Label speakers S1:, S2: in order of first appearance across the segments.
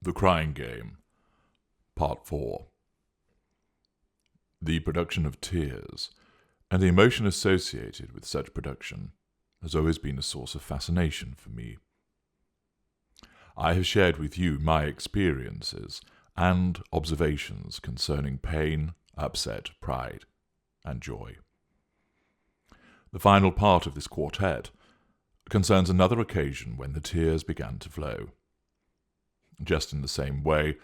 S1: The Crying Game, Part 4. The production of tears, and the emotion associated with such production, has always been a source of fascination for me. I have shared with you my experiences and observations concerning pain, upset, pride, and joy. The final part of this quartet concerns another occasion when the tears began to flow. Just in the same way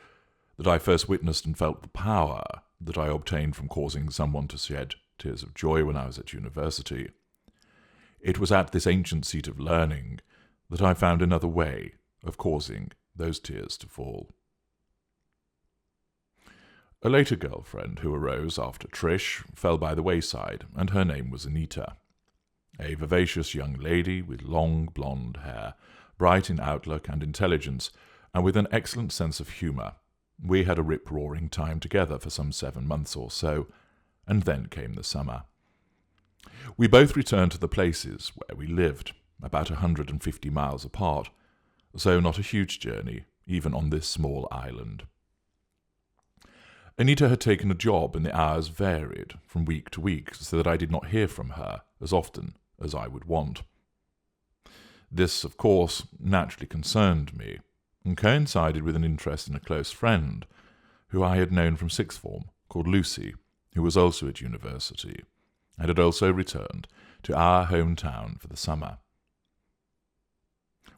S1: that I first witnessed and felt the power that I obtained from causing someone to shed tears of joy when I was at university, it was at this ancient seat of learning that I found another way of causing those tears to fall. A later girlfriend who arose after Trish fell by the wayside, and her name was Anita, a vivacious young lady with long blonde hair, bright in outlook and intelligence, and with an excellent sense of humour. We had a rip-roaring time together for some 7 months or so, and then came the summer. We both returned to the places where we lived, about 150 miles apart, so not a huge journey, even on this small island. Anita had taken a job, and the hours varied from week to week, so that I did not hear from her as often as I would want. This, of course, naturally concerned me, and coincided with an interest in a close friend who I had known from sixth form, called Lucy, who was also at university, and had also returned to our hometown for the summer.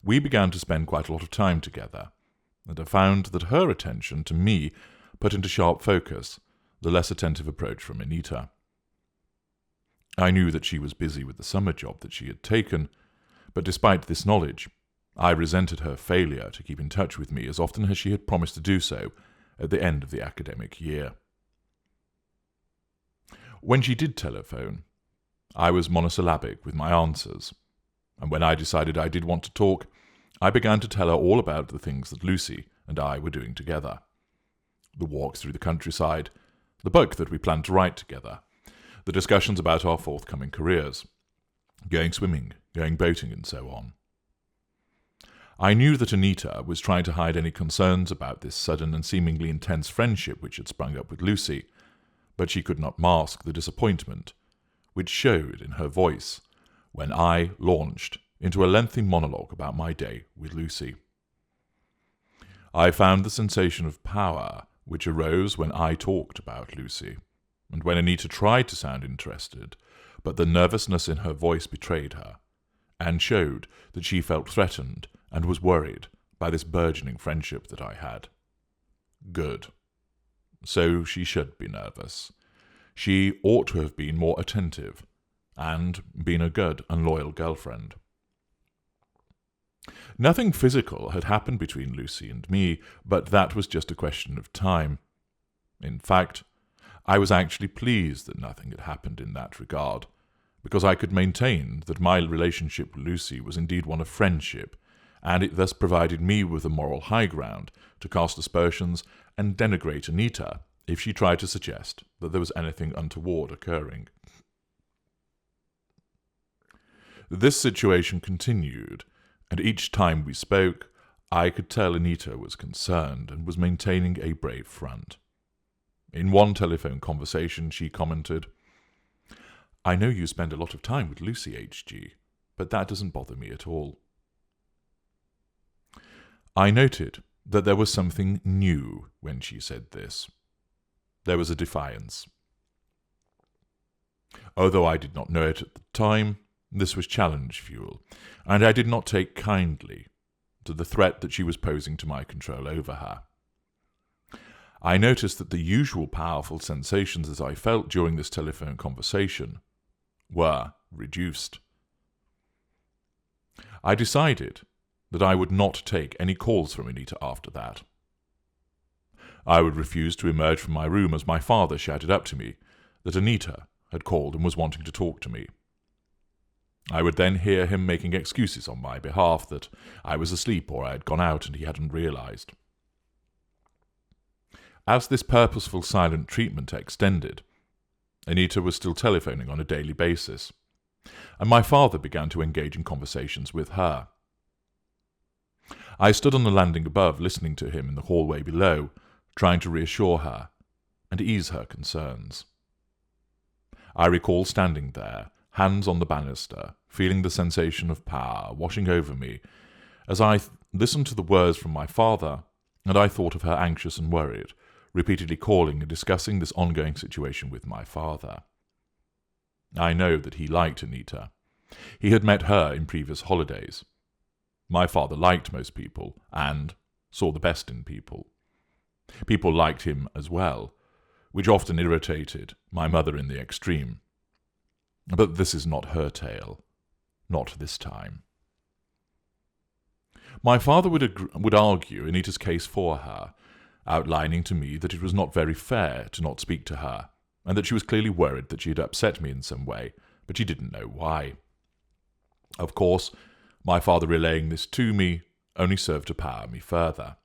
S1: We began to spend quite a lot of time together, and I found that her attention to me put into sharp focus the less attentive approach from Anita. I knew that she was busy with the summer job that she had taken, but despite this knowledge, I resented her failure to keep in touch with me as often as she had promised to do so at the end of the academic year. When she did telephone, I was monosyllabic with my answers, and when I decided I did want to talk, I began to tell her all about the things that Lucy and I were doing together. The walks through the countryside, the book that we planned to write together, the discussions about our forthcoming careers, going swimming, going boating, and so on. I knew that Anita was trying to hide any concerns about this sudden and seemingly intense friendship which had sprung up with Lucy, but she could not mask the disappointment which showed in her voice when I launched into a lengthy monologue about my day with Lucy. I found the sensation of power which arose when I talked about Lucy, and when Anita tried to sound interested, but the nervousness in her voice betrayed her, and showed that she felt threatened and was worried by this burgeoning friendship that I had. Good. So she should be nervous. She ought to have been more attentive, and been a good and loyal girlfriend. Nothing physical had happened between Lucy and me, but that was just a question of time. In fact, I was actually pleased that nothing had happened in that regard, because I could maintain that my relationship with Lucy was indeed one of friendship, and it thus provided me with a moral high ground to cast aspersions and denigrate Anita if she tried to suggest that there was anything untoward occurring. This situation continued, and each time we spoke, I could tell Anita was concerned and was maintaining a brave front. In one telephone conversation, she commented, "I know you spend a lot of time with Lucy, HG, but that doesn't bother me at all." I noted that there was something new when she said this. There was a defiance. Although I did not know it at the time, this was challenge fuel, and I did not take kindly to the threat that she was posing to my control over her. I noticed that the usual powerful sensations that I felt during this telephone conversation were reduced. I decided that I would not take any calls from Anita after that. I would refuse to emerge from my room as my father shouted up to me that Anita had called and was wanting to talk to me. I would then hear him making excuses on my behalf that I was asleep or I had gone out and he hadn't realized. As this purposeful silent treatment extended, Anita was still telephoning on a daily basis, and my father began to engage in conversations with her. I stood on the landing above, listening to him in the hallway below, trying to reassure her and ease her concerns. I recall standing there, hands on the banister, feeling the sensation of power washing over me as I listened to the words from my father, and I thought of her anxious and worried, repeatedly calling and discussing this ongoing situation with my father. I know that he liked Anita. He had met her in previous holidays. My father liked most people, and saw the best in people. People liked him as well, which often irritated my mother in the extreme. But this is not her tale. Not this time. My father would argue Anita's case for her, outlining to me that it was not very fair to not speak to her, and that she was clearly worried that she had upset me in some way, but she didn't know why. Of course, my father relaying this to me only served to power me further.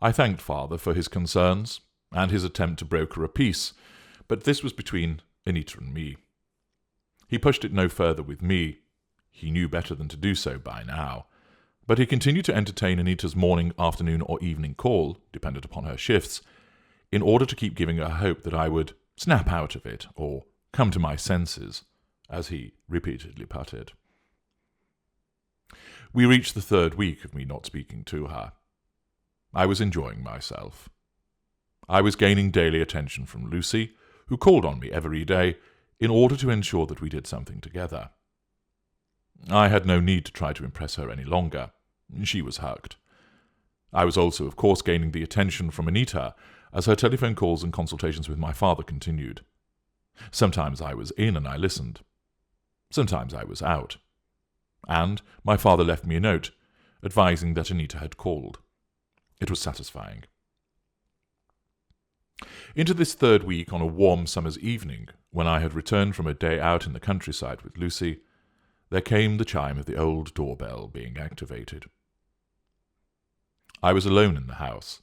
S1: I thanked father for his concerns and his attempt to broker a peace, but this was between Anita and me. He pushed it no further with me. He knew better than to do so by now, but he continued to entertain Anita's morning, afternoon, or evening call, dependent upon her shifts, in order to keep giving her hope that I would snap out of it or come to my senses, as he repeatedly putted. We reached the 3rd week of me not speaking to her. I was enjoying myself. I was gaining daily attention from Lucy, who called on me every day in order to ensure that we did something together. I had no need to try to impress her any longer. She was hooked. I was also, of course, gaining the attention from Anita as her telephone calls and consultations with my father continued. Sometimes I was in and I listened. Sometimes I was out. And my father left me a note, advising that Anita had called. It was satisfying. Into this 3rd week, on a warm summer's evening, when I had returned from a day out in the countryside with Lucy, there came the chime of the old doorbell being activated. I was alone in the house,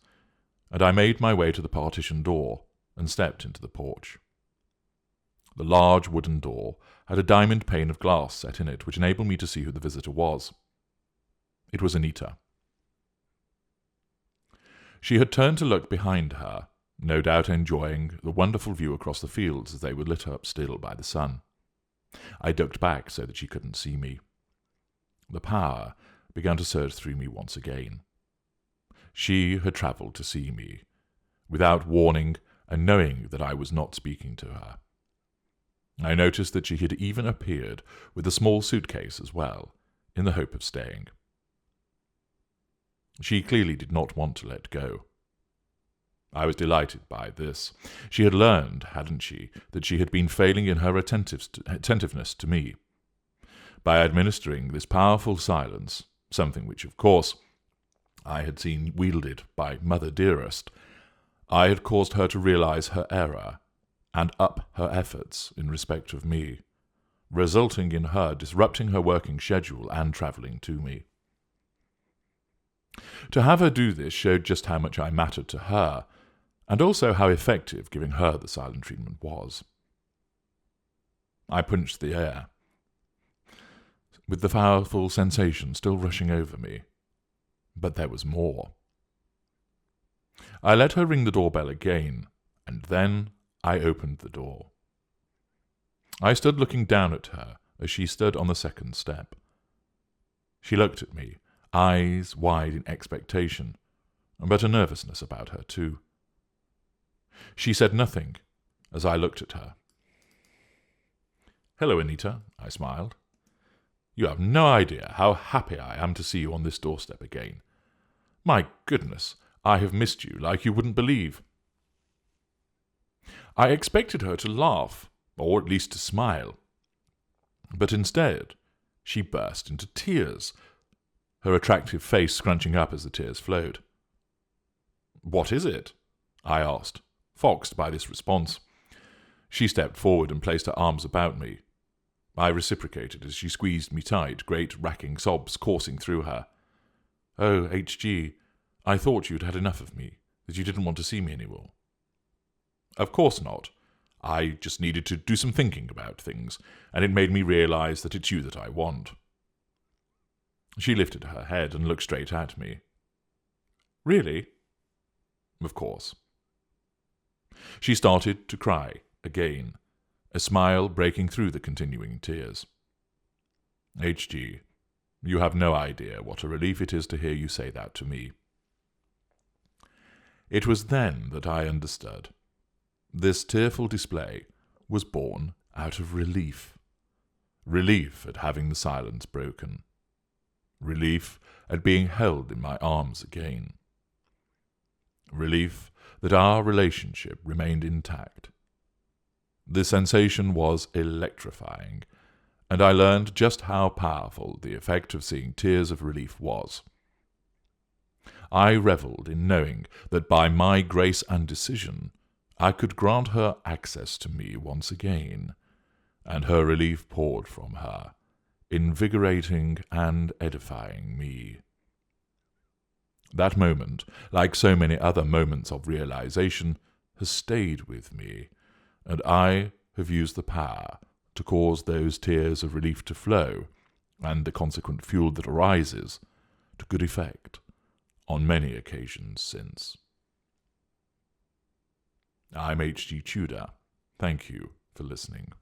S1: and I made my way to the partition door and stepped into the porch. The large wooden door had a diamond pane of glass set in it which enabled me to see who the visitor was. It was Anita. She had turned to look behind her, no doubt enjoying the wonderful view across the fields as they were lit up still by the sun. I ducked back so that she couldn't see me. The power began to surge through me once again. She had travelled to see me, without warning and knowing that I was not speaking to her. I noticed that she had even appeared with a small suitcase as well, in the hope of staying. She clearly did not want to let go. I was delighted by this. She had learned, hadn't she, that she had been failing in her attentiveness to me. By administering this powerful silence, something which, of course, I had seen wielded by Mother Dearest, I had caused her to realize her error and up her efforts in respect of me, resulting in her disrupting her working schedule and travelling to me. To have her do this showed just how much I mattered to her, and also how effective giving her the silent treatment was. I punched the air, with the powerful sensation still rushing over me. But there was more. I let her ring the doorbell again, and then I opened the door. I stood looking down at her as she stood on the 2nd step. She looked at me, eyes wide in expectation, but a nervousness about her too. She said nothing as I looked at her. "Hello, Anita," I smiled. "You have no idea how happy I am to see you on this doorstep again. My goodness, I have missed you like you wouldn't believe." I expected her to laugh, or at least to smile. But instead, she burst into tears, her attractive face scrunching up as the tears flowed. "What is it?" I asked, foxed by this response. She stepped forward and placed her arms about me. I reciprocated as she squeezed me tight, great racking sobs coursing through her. "Oh, HG, I thought you'd had enough of me, that you didn't want to see me anymore." "Of course not. I just needed to do some thinking about things, and it made me realize that it's you that I want." She lifted her head and looked straight at me. Really? Of course. She started to cry again, a smile breaking through the continuing tears. HG, you have no idea what a relief it is to hear you say that to me. It was then that I understood. This tearful display was born out of relief. Relief at having the silence broken. Relief at being held in my arms again. Relief that our relationship remained intact. The sensation was electrifying, and I learned just how powerful the effect of seeing tears of relief was. I revelled in knowing that by my grace and decision I could grant her access to me once again, and her relief poured from her, invigorating and edifying me. That moment, like so many other moments of realization, has stayed with me, and I have used the power to cause those tears of relief to flow, and the consequent fuel that arises, to good effect, on many occasions since. I'm HG Tudor. Thank you for listening.